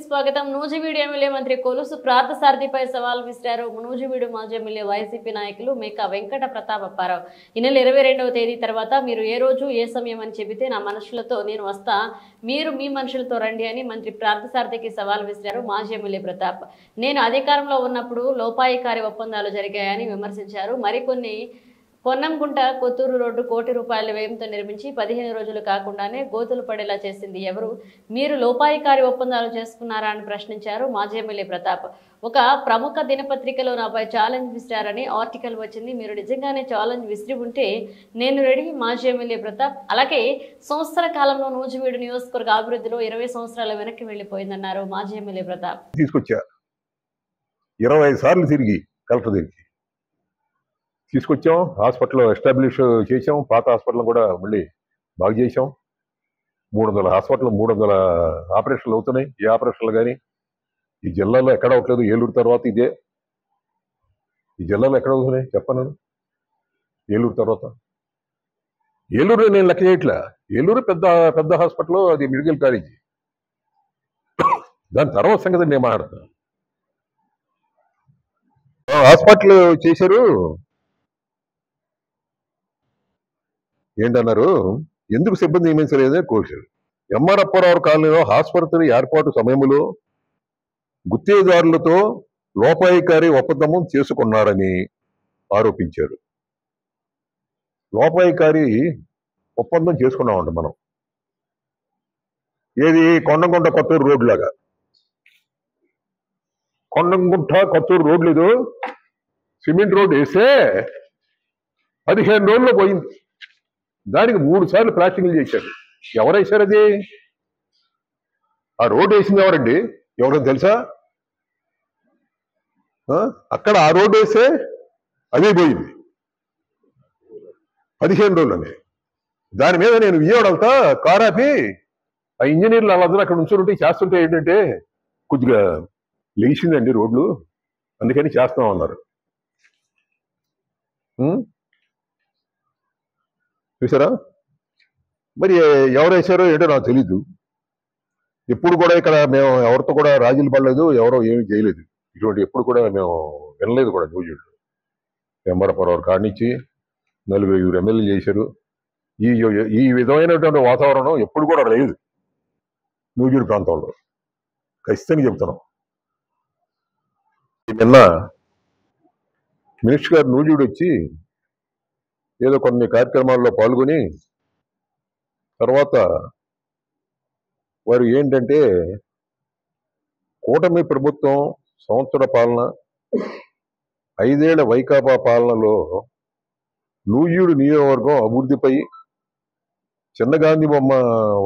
స్వాగతం. నూజివీడు ఎమ్మెల్యే మంత్రి కొలుసు పార్థసారథిపై సవాల్ విసిరారు. నూజివీడు మాజీ ఎమ్మెల్యే వైసీపీ నాయకులు మేకా వెంకట ప్రతాప్ అప్పారావు. ఈ నెల 22వ తేదీ తర్వాత మీరు ఏ రోజు ఏ సమయం అని చెబితే నా మనుషులతో నేను వస్తా, మీరు మీ మనుషులతో రండి అని మంత్రి పార్థసారథికి సవాల్ విసిరారు మాజీ ఎమ్మెల్యే ప్రతాప్. నేను అధికారంలో ఉన్నప్పుడు లోపాయికారి ఒప్పందాలు జరిగాయని విమర్శించారు. మరికొన్ని పొన్నంగుంట కొత్తూరు రోడ్డు కోటి రూపాయల వ్యయంతో నిర్మించి 15 రోజులు కాకుండానే గోతులు పడేలా చేసింది ఎవరు? మీరు లోపాయికారి ఒప్పందాలు చేసుకున్నారా అని ప్రశ్నించారు మాజీ ఎమ్మెల్యే ప్రతాప్. ఒక ప్రముఖ దినపత్రికలో నాపై ఛాలెంజ్ విసిరారని ఆర్టికల్ వచ్చింది. మీరు నిజంగానే ఛాలెంజ్ విసిరి ఉంటే నేను రెడీ. మాజీ ఎమ్మెల్యే ప్రతాప్. అలాగే సంవత్సర కాలంలో నూజివీడు నియోజకవర్గ అభివృద్ధిలో 20 సంవత్సరాల వెనక్కి వెళ్లిపోయిందన్నారు మాజీ ఎమ్మెల్యే ప్రతాప్. తీసుకొచ్చా 20 సార్లు తిరిగి కలెక్టర్ దగ్గరికి తీసుకొచ్చాం. హాస్పిటల్ ఎస్టాబ్లిష్ చేసాం. పాత హాస్పిటల్ కూడా మళ్ళీ బాగు చేసాం. 300 హాస్పిటల్ 300 ఆపరేషన్లు అవుతున్నాయి. ఏ ఆపరేషన్లు కానీ ఈ జిల్లాలో ఎక్కడ అవ్వట్లేదు. ఏలూరు తర్వాత ఇదే. ఈ జిల్లాలో ఎక్కడ అవుతున్నాయి చెప్పను. ఏలూరు తర్వాత ఏలూరు నేను లెక్క చేయట్లా. ఏలూరు పెద్ద పెద్ద హాస్పిటల్, అది మెడికల్ కాలేజీ. దాని తర్వాత సంగతి నేను మాట్లాడతాను. హాస్పిటల్ చేశారు. ఏంటన్నారు, ఎందుకు సిబ్బంది నియమించలేదని కోశారు. ఎంఆర్ అప్పారావు కాలనీలో ఆసుపత్రి ఏర్పాటు సమయంలో గుత్తేదారులతో లోపాయికారి ఒప్పందం చేసుకున్నారని ఆరోపించారు. లోపాయికారి ఒప్పందం చేసుకున్నామంట మనం. ఏది? కొండంగుంట కొత్తూరు రోడ్డు లాగా. కొండంగుంట కొత్తూరు రోడ్లు ఏదో సిమెంట్ రోడ్డు వేస్తే 15 రోజుల్లో పోయింది. దానికి 3 సార్లు ప్లాస్టింగ్లు చేశారు. ఎవరు వేశారు అది? ఆ రోడ్డు వేసింది ఎవరండి? ఎవరో తెలుసా? అక్కడ ఆ రోడ్డు వేస్తే అదే పోయింది 15 రోజులని. దాని మీద నేను విజయవాడ వెళ్తా, కారాపి ఆ ఇంజనీర్లు వాళ్ళందరూ అక్కడ ఉంచుంటే చేస్తుంటే ఏంటంటే కొద్దిగా లేచిందండి రోడ్లు, అందుకని చేస్తాం అన్నారు. చూసారా? మరి ఎవరు వేశారో ఏంటో నాకు తెలీదు. ఎప్పుడు కూడా ఇక్కడ మేము ఎవరితో కూడా రాజీలు పడలేదు, ఎవరో ఏమీ చేయలేదు. ఇటువంటి ఎప్పుడు కూడా మేము వినలేదు కూడా. న్యూజివీడు ఎంఆర్ఎఫ్ఆర్ కాడి నుంచి 40 ఎమ్మెల్యేలు చేశారు. ఈ విధమైనటువంటి వాతావరణం ఎప్పుడు కూడా లేదు న్యూజివీడు ప్రాంతంలో. ఖచ్చితంగా చెప్తున్నాం. నిన్న మినిస్టర్ గారు న్యూజివీడు వచ్చి ఏదో కొన్ని కార్యక్రమాల్లో పాల్గొని తర్వాత వారు ఏంటంటే కూటమి ప్రభుత్వం సంవత్సర పాలన, 5 ఏళ్ల వైకాపా పాలనలో నూజివీడు నియోజకవర్గం అభివృద్ధిపై చిన్నగాంధీ బొమ్మ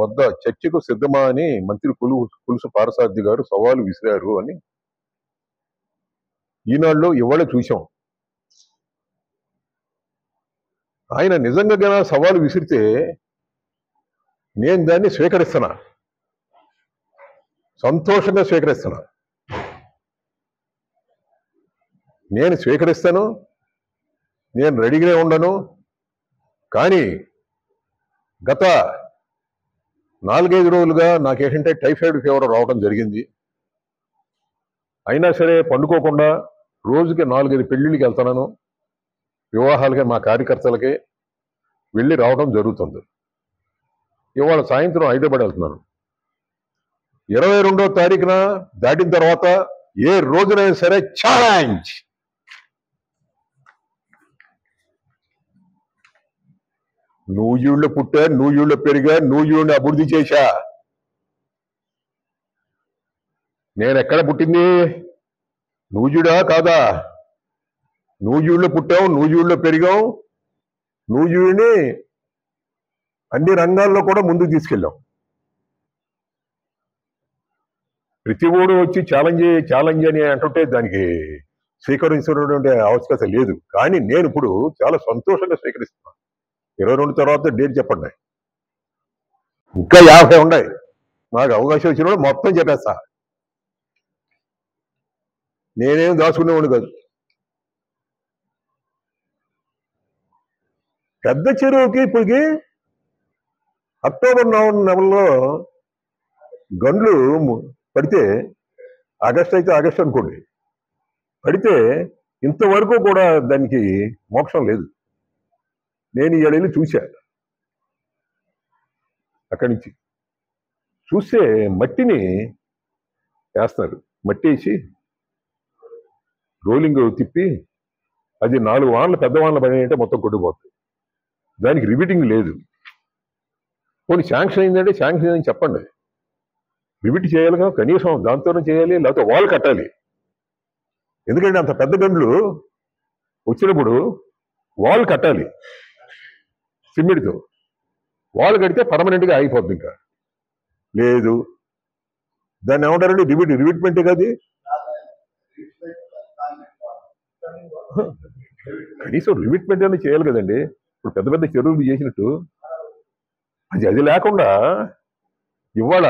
వద్ద చర్చకు సిద్ధమా అని మంత్రి కొలుసు పార్థసారథి గారు సవాలు విసిరారు అని ఈనాడులో ఇవాళ చూశాం. ఆయన నిజంగా సవాలు విసిరితే నేను దాన్ని స్వీకరిస్తున్నా, సంతోషంగా స్వీకరిస్తున్నా. నేను స్వీకరిస్తాను, నేను రెడీగానే ఉండను. కానీ గత 4-5 రోజులుగా నాకేంటంటే టైఫాయిడ్ ఫీవర్ రావడం జరిగింది. అయినా సరే పండుకోకుండా రోజుకి 4-5 పెళ్లిళ్ళకి వెళ్తున్నాను. వివాహాలకి మా కార్యకర్తలకి వెళ్ళి రావడం జరుగుతుంది. ఇవాళ సాయంత్రం హైదరాబాద్ వెళ్తున్నాను. 22వ తారీఖున దాటిన తర్వాత ఏ రోజునైనా సరే ఛాలెంజ్. నూజివీడులో పుట్టా, నూజివీడులో పెరిగా, నూజివీడుని అభివృద్ధి చేశా. నేను ఎక్కడ పుట్టింది? నూజివీడా కాదా? నూజివీడులో పుట్టాం, నూజివీడులో పెరిగాం, నూజివీడుని అన్ని రంగాల్లో కూడా ముందుకు తీసుకెళ్ళాం. ప్రతి ఓడు వచ్చి ఛాలెంజ్ అని అంటుంటే దానికి స్వీకరించినటువంటి ఆవశ్యకత లేదు. కానీ నేను ఇప్పుడు చాలా సంతోషంగా స్వీకరిస్తున్నాను. 22 తర్వాత డేట్ చెప్పండి. ఇంకా 50 ఉన్నాయి. నాకు అవకాశం వచ్చిన మొత్తం చెప్పేస్తా. నేనేం దాచుకునేవాడు కాదు. పెద్ద చెరువుకి ఇప్పటికి అక్టోబర్ నెలలో గండ్లు పడితే ఆగస్ట్ అయితే ఆగస్ట్ అనుకోండి, పడితే ఇంతవరకు కూడా దానికి మోక్షం లేదు. నేను ఈ వెళ్ళి చూశా, అక్కడి నుంచి చూస్తే మట్టిని వేస్తారు, మట్టి వేసి రోలింగ్ తిప్పి అది 4 వానలు పెద్ద వానలు పడినాయంటే మొత్తం కొట్టుకుపోతుంది. దానికి రివిటింగ్ లేదు. కొన్ని శాంక్షన్ అయిందంటే శాంక్షన్ అయిందని చెప్పండి, రివిట్ చేయాలిగా, కనీసం దాంతోనే చేయాలి, లేకపోతే వాల్ కట్టాలి. ఎందుకంటే అంత పెద్ద గండ్లు వచ్చినప్పుడు వాల్ కట్టాలి, సిమెంట్తో వాల్ కడితే పర్మనెంట్గా ఆగిపోద్ది. ఇంకా లేదు, దాన్ని ఏమంటారండి, రివిట్మెంటే కాదు, కనీసం రివిట్మెంట్ అని చేయాలి కదండి. ఇప్పుడు పెద్ద పెద్ద చెరువులు చేసినట్టు అది లేకుండా ఇవాళ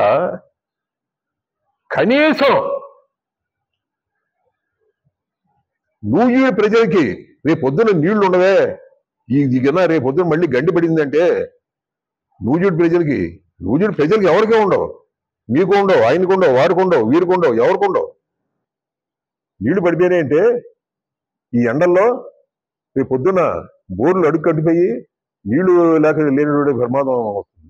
కనీసం నూజివీడు ప్రజలకి రేపు పొద్దున నీళ్లు ఉండవే, ఈ కన్నా రేపు పొద్దున మళ్ళీ గండి పడిందంటే నూజివీడు ప్రజలకి ఎవరికే ఉండవు, మీకు ఉండవు, ఆయనకు ఉండవు, వారికి ఉండవు, వీరికి ఉండవు, ఎవరికి ఉండవు. నీళ్లు పడిపోయినాయంటే ఈ ఎండల్లో రేపు పొద్దున బోర్లు అడుగు కట్టిపోయి నీళ్లు లేక లేని ప్రమాదం వస్తుంది.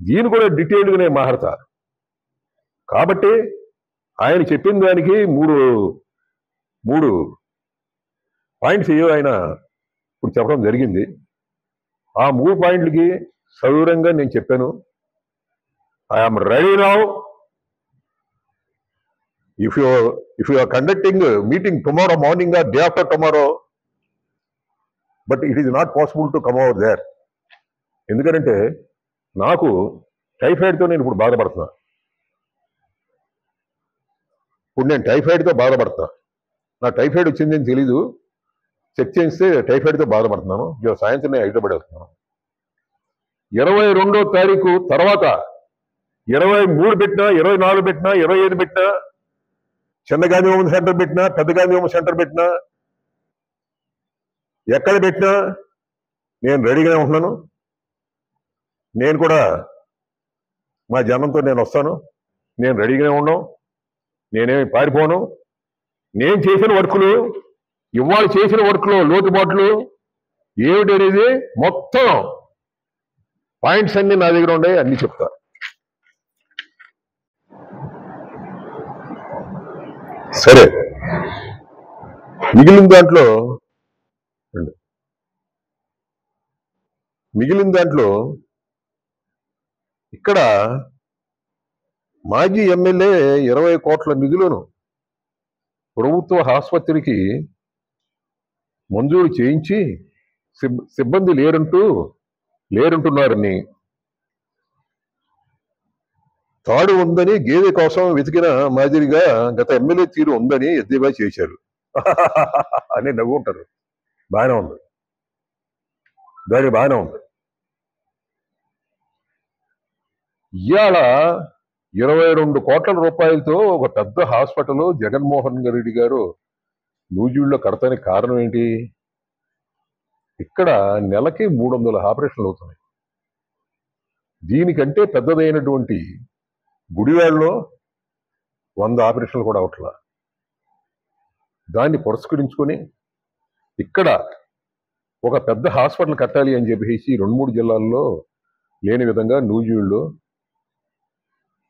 దీన్ని కూడా డీటెయిల్డ్గా నేను మాట్లాడతా. కాబట్టి ఆయన చెప్పిన దానికి మూడు పాయింట్స్ ఏవో ఆయన ఇప్పుడు చెప్పడం జరిగింది. ఆ 3 పాయింట్లకి సవివరంగా నేను చెప్పాను. I'm ready now. If you are conducting a meeting tomorrow morning or day after tomorrow, but it is not possible to come over there. ఎందుకంటే నాకు టైఫాయిడ్తో నేను ఇప్పుడు బాధపడుతున్నా. నా టైఫాయిడ్ వచ్చిందని తెలీదు, చెక్ చేస్తే టైఫాయిడ్తో బాధపడుతున్నాను. సాయంత్రం నేను హైదరాబాద్ వెళ్తున్నాను. 22వ తారీఖు తర్వాత 23 పెట్టినా, 24 పెట్టినా, 25 పెట్టినా, చిన్న గాంధీ హోమ్ సెంటర్ పెట్టినా, పెద్ద గాంధీ హోమ్ సెంటర్ పెట్టినా, ఎక్కడ పెట్టినా నేను రెడీగానే ఉంటున్నాను. నేను కూడా మా జనంతో నేను వస్తాను. నేను రెడీగానే ఉన్నాం. నేనేమి పారిపోను. నేను చేసిన వర్కులు, ఇవాళ చేసిన వర్క్లో లోటుబాట్లు ఏమిటనేది మొత్తం పాయింట్స్ అన్ని నా దగ్గర ఉన్నాయి, అన్ని చెప్తా. సరే, మిగిలిన దాంట్లో ఇక్కడ మాజీ ఎమ్మెల్యే 20 కోట్ల నిధులను ప్రభుత్వ ఆసుపత్రికి మంజూరు చేయించి సిబ్బంది లేరంటున్నారని, తాడు ఉందని గేదె కోసం వెతికిన మాదిరిగా గత ఎమ్మెల్యే తీరు ఉందని ఎద్దేవా చేశారు అని నవ్వుకుంటారు. బాగానే ఉంది, దానికి బాగానే ఉంది. ఇవాళ 22 కోట్ల రూపాయలతో ఒక పెద్ద హాస్పిటల్ జగన్మోహన్ రెడ్డి గారు నూజివీడులో కడతానికి కారణం ఏంటి? ఇక్కడ నెలకి 300 ఆపరేషన్లు అవుతున్నాయి. దీనికంటే పెద్దదైనటువంటి గుడివాడలో 100 ఆపరేషన్లు కూడా అవట్లా. దాన్ని పురస్కరించుకొని ఇక్కడ ఒక పెద్ద హాస్పిటల్ కట్టాలి అని చెప్పేసి 2-3 జిల్లాల్లో లేని విధంగా నూజివీడులో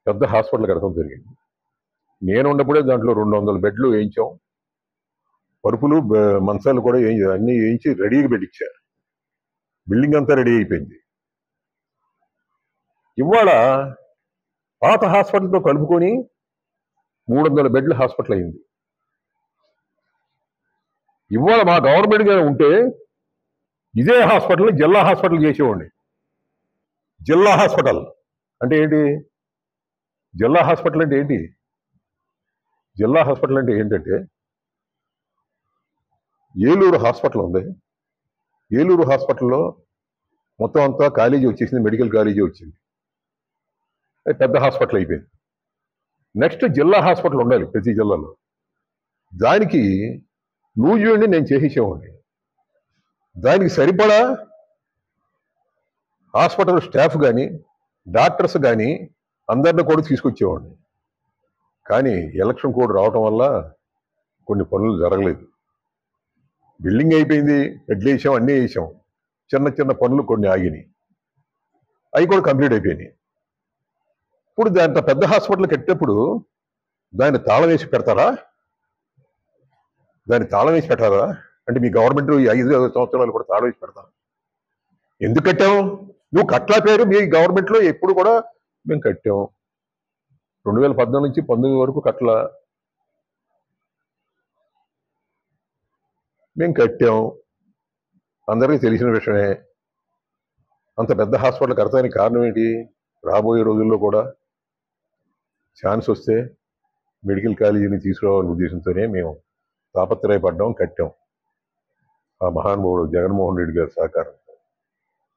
పెద్ద హాస్పిటల్ కడతాం జరిగింది. నేను ఉన్నప్పుడే దాంట్లో 200 బెడ్లు వేయించాం. పరుపులు, మంచాలు కూడా అన్ని వేయించి రెడీగా పెట్టించారు. బిల్డింగ్ అంతా రెడీ అయిపోయింది. ఇవాళ పాత హాస్పిటల్తో కలుపుకొని 300 బెడ్ల హాస్పిటల్ అయింది. ఇవాళ మా గవర్నమెంట్ గా ఉంటే ఇదే హాస్పిటల్ జిల్లా హాస్పిటల్ చేసేవాడిని. జిల్లా హాస్పిటల్ అంటే ఏంటి? జిల్లా హాస్పిటల్ అంటే ఏంటి? జిల్లా హాస్పిటల్ అంటే ఏంటంటే, ఏలూరు హాస్పిటల్ ఉంది. ఏలూరు హాస్పిటల్లో మొత్తం అంతా కాలేజీ వచ్చేసింది, మెడికల్ కాలేజీ వచ్చింది, పెద్ద హాస్పిటల్ అయిపోయింది. నెక్స్ట్ జిల్లా హాస్పిటల్ ఉండాలి ప్రతి జిల్లాలో. దానికి నూజివీడుని నేను చేసేసేవాడిని. దానికి సరిపడా హాస్పిటల్ స్టాఫ్ కానీ, డాక్టర్స్ కానీ, అందరిని కూడా తీసుకొచ్చేవాడిని. కానీ ఎలక్షన్ కోడ్ రావటం వల్ల కొన్ని పనులు జరగలేదు. బిల్డింగ్ అయిపోయింది, హెడ్లు వేసాం, అన్నీ వేసాం. చిన్న చిన్న పనులు కొన్ని ఆగినాయి, అవి కూడా కంప్లీట్ అయిపోయినాయి. ఇప్పుడు దాంతో పెద్ద హాస్పిటల్ కట్టేప్పుడు దాన్ని తాళం వేసి పెడతారా? దాన్ని తాళం వేసి పెట్టారా అంటే మీ గవర్నమెంట్ ఈ 5 సంవత్సరాలు కూడా తాళం వేసి పెడతాం? ఎందుకు కట్టాం? నువ్వు కట్లా పేరు మీ గవర్నమెంట్లో ఎప్పుడు కూడా మేము కట్టాం. 2014 నుంచి 19 వరకు కట్ల మేము కట్టాం. అందరికీ తెలిసిన విషయమే. అంత పెద్ద హాస్పిటల్ కడతానికి కారణం ఏంటి? రాబోయే రోజుల్లో కూడా ఛాన్స్ వస్తే మెడికల్ కాలేజీని తీసుకురావాలనే ఉద్దేశంతోనే మేము తాపత్రయపడ్డాం, కట్టాం. ఆ మహానుభావుడు జగన్మోహన్ రెడ్డి గారి సహకారం.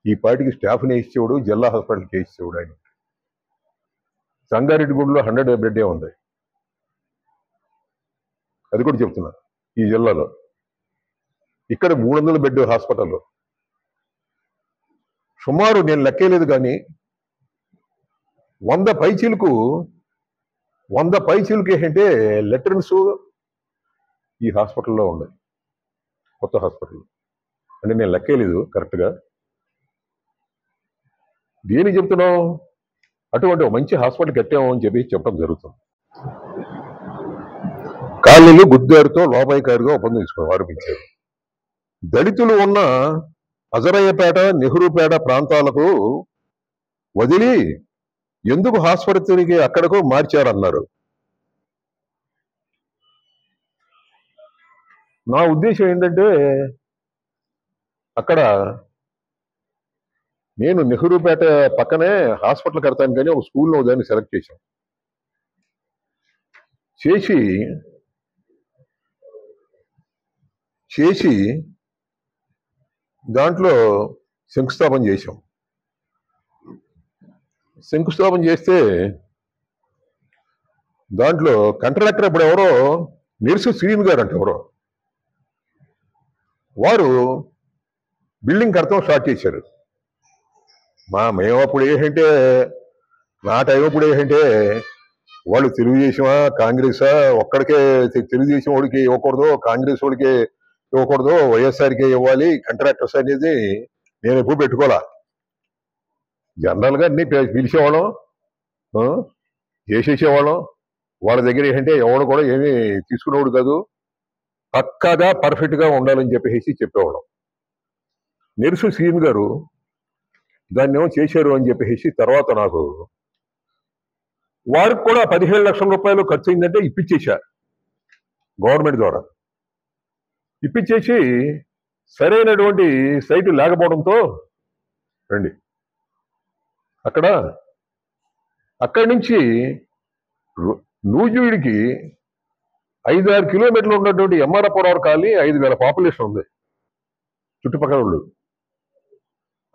ఈ పార్టీకి స్టాఫ్ని వేసేవాడు, జిల్లా హాస్పిటల్కి వేసేవాడు ఆయన. సంగారెడ్డి గుడిలో 100 బెడ్డే ఉంది, అది కూడా చెప్తున్నా. ఈ జిల్లాలో ఇక్కడ 300 బెడ్ హాస్పిటల్లో సుమారు నేను లెక్కేలేదు కానీ 100 పైచీలకు ఏంటంటే లెటర్న్స్ ఈ హాస్పిటల్లో ఉన్నాయి, కొత్త హాస్పిటల్. అంటే నేను లెక్కేలేదు కరెక్ట్గా. దేని చెప్తున్నాం? అటువంటి ఒక మంచి హాస్పిటల్ కట్టాము అని చెప్పి చెప్పడం జరుగుతుంది. కాలనీలు గుద్దారుతో లోపాయికారిగా ఒప్పందం తీసుకుని ఆరోపించారు. దళితులు ఉన్న అజరయ్యపేట, నెహ్రూపేట ప్రాంతాలకు వదిలి ఎందుకు హాస్పిటల్కి అక్కడకు మార్చారన్నారు. నా ఉద్దేశం ఏంటంటే అక్కడ నేను నెహ్రూపేట పక్కనే హాస్పిటల్ కడతాను కానీ ఒక స్కూల్లో దాన్ని సెలెక్ట్ చేసి దాంట్లో శంకుస్థాపన చేశాం. శంకుస్థాపన చేస్తే దాంట్లో కాంట్రాక్టర్ ఇప్పుడు ఎవరో నెర్సు శ్రీను గారు అంటే ఎవరో వారు బిల్డింగ్ కడతాం స్టార్ట్ చేశారు. మేము అప్పుడు ఏంటంటే నా టైం అప్పుడు ఏంటంటే వాళ్ళు తెలుగుదేశమా కాంగ్రెసా, ఒక్కడికే తెలుగుదేశం వాడికి ఇవ్వకూడదు, కాంగ్రెస్ వాడికి ఇవ్వకూడదు, వైఎస్ఆర్కే ఇవ్వాలి కాంట్రాక్టర్స్ అనేది నేను ఎప్పుడు పెట్టుకోవాలా. జనరల్గా అన్ని పిలిచేవాళ్ళం, చేసేసేవాళ్ళం. వాళ్ళ దగ్గర ఏంటంటే ఎవడు కూడా ఏమీ తీసుకునేవాడు కాదు, పక్కాగా పర్ఫెక్ట్గా ఉండాలని చెప్పేవాళ్ళం. నెర్సు శ్రీను గారు దాన్ని ఏమో చేశారు అని చెప్పేసి తర్వాత నాకు వారికి కూడా 15 లక్షల రూపాయలు ఖర్చు అయిందంటే ఇప్పించేశా గవర్నమెంట్ ద్వారా. ఇప్పించేసి సరైనటువంటి సైటు లేకపోవడంతో రండి అక్కడి నుంచి నూజివీడికి 5-6 కిలోమీటర్లు ఉన్నటువంటి ఎంఆర్పురం కాలనీ 5,000 పాపులేషన్ ఉంది చుట్టుపక్కల వాళ్ళు.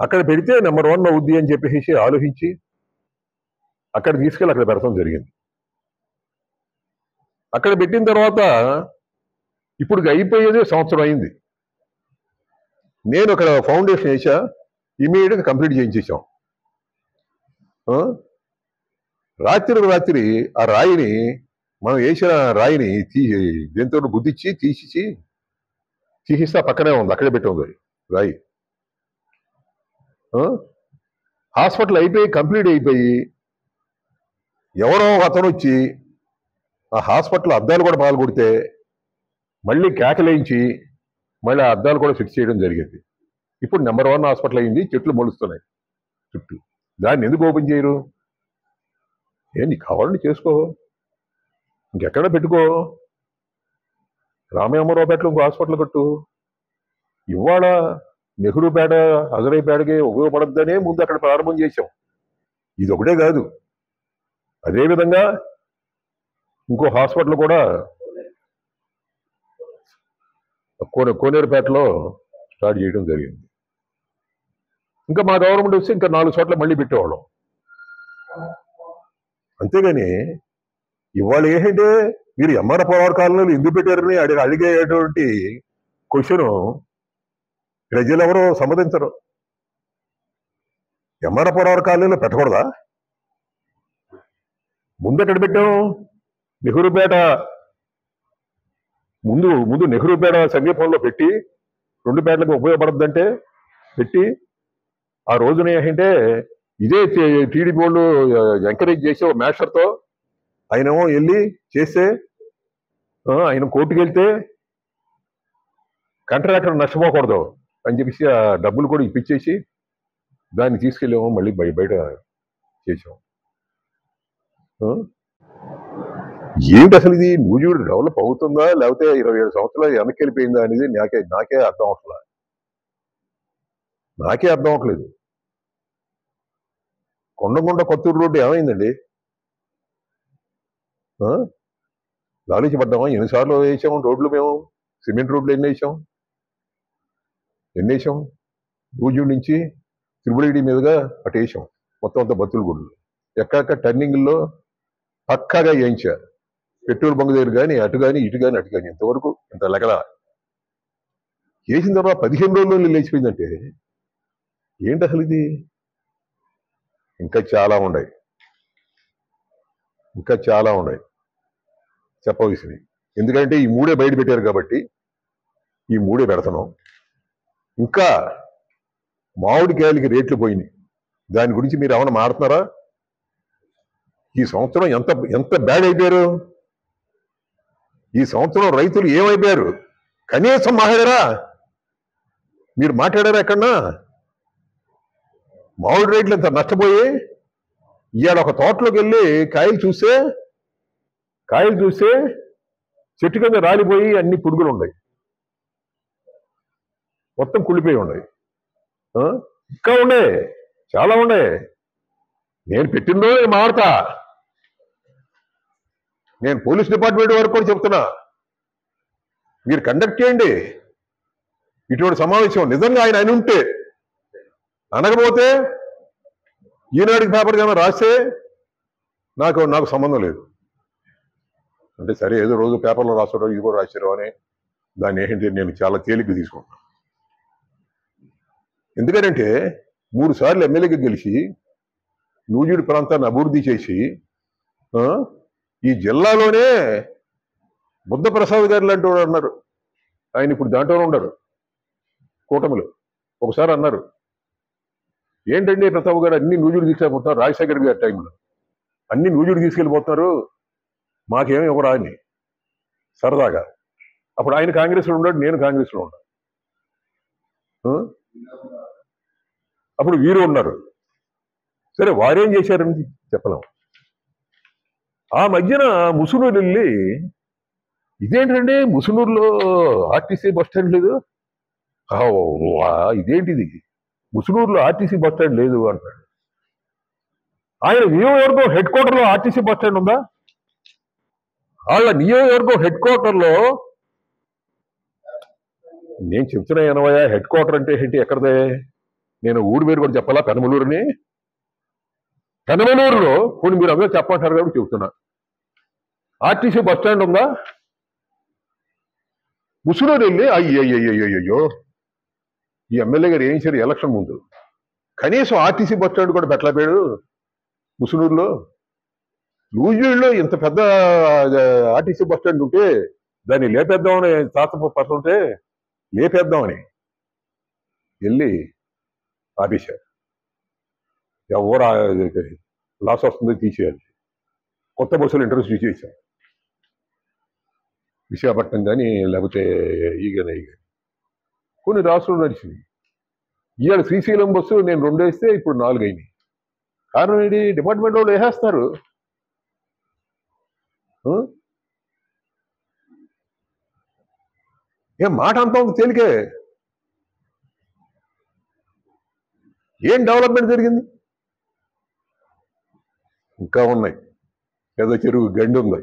అక్కడ పెడితే నెంబర్ 1 అవుద్ది అని చెప్పేసి ఆలోచించి అక్కడ తీసుకెళ్ళి అక్కడ పెడతాం జరిగింది. అక్కడ పెట్టిన తర్వాత ఇప్పుడు అయిపోయేది సంవత్సరం అయింది. నేను అక్కడ ఫౌండేషన్ వేసా, ఇమీడియట్గా కంప్లీట్ చేయించేసాం. రాత్రి ఆ రాయిని మనం వేసిన రాయిని దేంతో గుద్దిచ్చి తీసిస్తా పక్కనే ఉంది, అక్కడే పెట్టి ఉంది రాయి. హాస్పిటల్ కంప్లీట్ అయిపోయి ఎవరో అతను వచ్చి ఆ హాస్పిటల్ అద్దాలు కూడా పాల్గొడితే మళ్ళీ కేకలేయించి మళ్ళీ ఆ అద్దాలు కూడా ఫిక్స్ చేయడం జరిగింది. ఇప్పుడు నెంబర్ 1 హాస్పిటల్ అయింది, చెట్లు మొలుస్తున్నాయి చుట్టూ. దాన్ని ఎందుకు ఓపెన్ చేయరు? నీకు కావాలని చేసుకో, ఇంకెక్కడ పెట్టుకో. రామయ్యరావుపేటలో ఇంకో హాస్పిటల్ కట్టు. ఇవాళ నెహ్రూపేట, అజరైపేటకి ఉపయోగపడద్దనే ముందు అక్కడ ప్రారంభం చేశాం. ఇది ఒకటే కాదు, అదేవిధంగా ఇంకో హాస్పిటల్ కూడా కోనేరుపేటలో స్టార్ట్ చేయడం జరిగింది. ఇంకా మా గవర్నమెంట్ వస్తే ఇంకా 4 చోట్ల మళ్ళీ పెట్టేవాళ్ళం. అంతేగాని ఇవాళ ఏంటంటే మీరు ఎంఆర్పురం కాలనీలు ఎందుకు పెట్టారని అడిగేటువంటి క్వశ్చన్ ప్రజలు ఎవరో సమ్మతించరు. ఎంఆర్పురం కాలనీలో పెట్టకూడదా? ముందు ఎక్కడ పెట్టాం? నెహ్రూపేట ముందు ముందు నెహ్రూపేట సమీపంలో పెట్టి 2 పేటలకు ఉపయోగపడద్దంటే పెట్టి ఆ రోజున ఏంటంటే ఇదే టీడీపీ వాళ్ళు ఎంకరేజ్ చేసి ఒక మాస్టర్తో ఆయనేమో వెళ్ళి చేస్తే ఆయన కోర్టుకు వెళ్తే కాంట్రాక్టర్ నష్టపోకూడదు అని చెప్పేసి ఆ డబ్బులు కూడా ఇప్పించేసి దాన్ని తీసుకెళ్ళాము, మళ్ళీ బయట చేసాం. ఏంటి అసలు ఇది నూజివీడు డెవలప్ అవుతుందా లేకపోతే 27 సంవత్సరాలు వెనక్కి వెళ్ళిపోయిందా అనేది నాకే అర్థం అవట్లేదు. కొండకొండ కొత్తూరు రోడ్డు ఏమైందండి? లాలూచి పడ్డామా? ఎన్నిసార్లు వేసాం రోడ్లు మేము? సిమెంట్ రోడ్లు ఎన్ని వేసాం? నూజివీడు నుంచి త్రిబుల్ మీదుగా అటు వేసాం. మొత్తం అంతా బతులు గుళ్ళు ఎక్కడెక్క టర్నింగ్లో పక్కాగా వేయించారు. పెట్రోల్ బంక్ దగ్గర కానీ అటు కానీ ఇటు కానీ ఇంతవరకు ఇంత లెగల చేసిన తర్వాత 15 రోజుల్లో లేచిపోయిందంటే ఏంటి అసలు ఇది? ఇంకా చాలా ఉన్నాయి చెప్పవలసినవి. ఎందుకంటే ఈ 3 బయట పెట్టారు కాబట్టి ఈ 3 పెడతాం. ఇంకా మామిడికాయలకి రేట్లు పోయినాయి. దాని గురించి మీరు ఏమైనా మాడుతున్నారా? ఈ సంవత్సరం ఎంత బ్యాడ్ అయిపోయారు? ఈ సంవత్సరం రైతులు ఏమైపోయారు? కనీసం మాట్లాడారా? మీరు మాట్లాడారా ఎక్కడన్నా? మామిడి రేట్లు ఎంత నష్టపోయి ఇవాళ ఒక తోటలోకి వెళ్ళి కాయలు చూస్తే చెట్టు కింద రాలిపోయి అన్ని పురుగులు ఉన్నాయి, మొత్తం కుళ్ళిపోయి ఉన్నాయి. ఇంకా ఉన్నాయి, చాలా ఉన్నాయి. నేను పెట్టిన రోజు నేను మాడతా. నేను పోలీస్ డిపార్ట్మెంట్ వరకు కూడా చెప్తున్నా, మీరు కండక్ట్ చేయండి ఇటువంటి సమావేశం. నిజంగా ఆయన ఉంటే, అనకపోతే ఈనాడికి పేపర్ కానీ రాస్తే నాకు సంబంధం లేదు. అంటే సరే ఏదో రోజు పేపర్లో రాస్తారో ఇది కూడా రాశారో అని దాన్ని ఏంటంటే నేను చాలా తేలిగ్గా తీసుకుంటాను. ఎందుకంటే 3 సార్లు ఎమ్మెల్యేగా గెలిచి నూజివీడు ప్రాంతాన్ని అభివృద్ధి చేసి ఈ జిల్లాలోనే బుద్ధప్రసాద్ గారు లాంటి వాడు అన్నారు. ఆయన ఇప్పుడు దాంట్లోనే ఉండరు, కూటమిలో. ఒకసారి అన్నారు, ఏంటండి ప్రతాప్ గారు అన్ని నూజివీడు తీసుకెళ్ళిపోతున్నారు, రాజశేఖర్ గారి టైంలో అన్ని నూజివీడు తీసుకెళ్ళిపోతున్నారు, మాకేమీ ఒక రాని సరదాగా. అప్పుడు ఆయన కాంగ్రెస్లో ఉన్నాడు, నేను కాంగ్రెస్లో ఉన్నాను. అప్పుడు వీరు ఉన్నారు. సరే వారేం చేశారని చెప్పలేం. ఆ మధ్యన ముసునూరు వెళ్ళి, ఇదేంటండి ముసునూరులో ఆర్టీసీ బస్ స్టాండ్ లేదు, ఇదేంటిది ముసునూరులో ఆర్టీసీ బస్ స్టాండ్ లేదు అంటాడు. ఆయన నియోజకవర్గం హెడ్ క్వార్టర్లో ఆర్టీసీ బస్ స్టాండ్ ఉందా? వాళ్ళ నియోజకవర్గం హెడ్ క్వార్టర్లో నేను చెప్తున్నా ఎనవయ్య, హెడ్ క్వార్టర్ అంటే ఏంటి, ఎక్కడదే? నేను ఊరు పేరు కూడా చెప్పాలా? పెనమలూరుని. పెనమలూరులో కొన్ని మీరు అందరూ చెప్పంటారు కాబట్టి చెప్తున్నా, ఆర్టీసీ బస్ స్టాండ్ ఉందా? ముసునూరు వెళ్ళి అయ్యో ఈ ఎమ్మెల్యే గారు ఏం చేశారు ఎలక్షన్ ముందు, కనీసం ఆర్టీసీ బస్ స్టాండ్ కూడా పెట్టలేపాడు ముసునూరులో. నూజివీడులో ఇంత పెద్ద ఆర్టీసీ బస్ స్టాండ్ ఉంటే దాన్ని లేపేద్దామని పడుతుంటే లేపేద్దామని వెళ్ళి ఆపేశారు. ఎవరు లాస్ వస్తుందో తీసేయాలి, కొత్త బస్సులు ఇంట్రడ్యూస్ చేశారు. విశాఖపట్నం కానీ లేకపోతే ఈగనే కొన్ని రాష్ట్రాలు నడిచింది. ఇవాళ శ్రీశైలం బస్సు నేను 2 వేస్తే ఇప్పుడు 4 అయినాయి. కారణం ఏంటి? డిపార్ట్మెంట్ వాళ్ళు వేసేస్తారు. ఏం మాట అంతా తేలికే. ఏం డెవలప్మెంట్ జరిగింది? ఇంకా ఉన్నాయి. ఏదో చెరువు గండి ఉంది,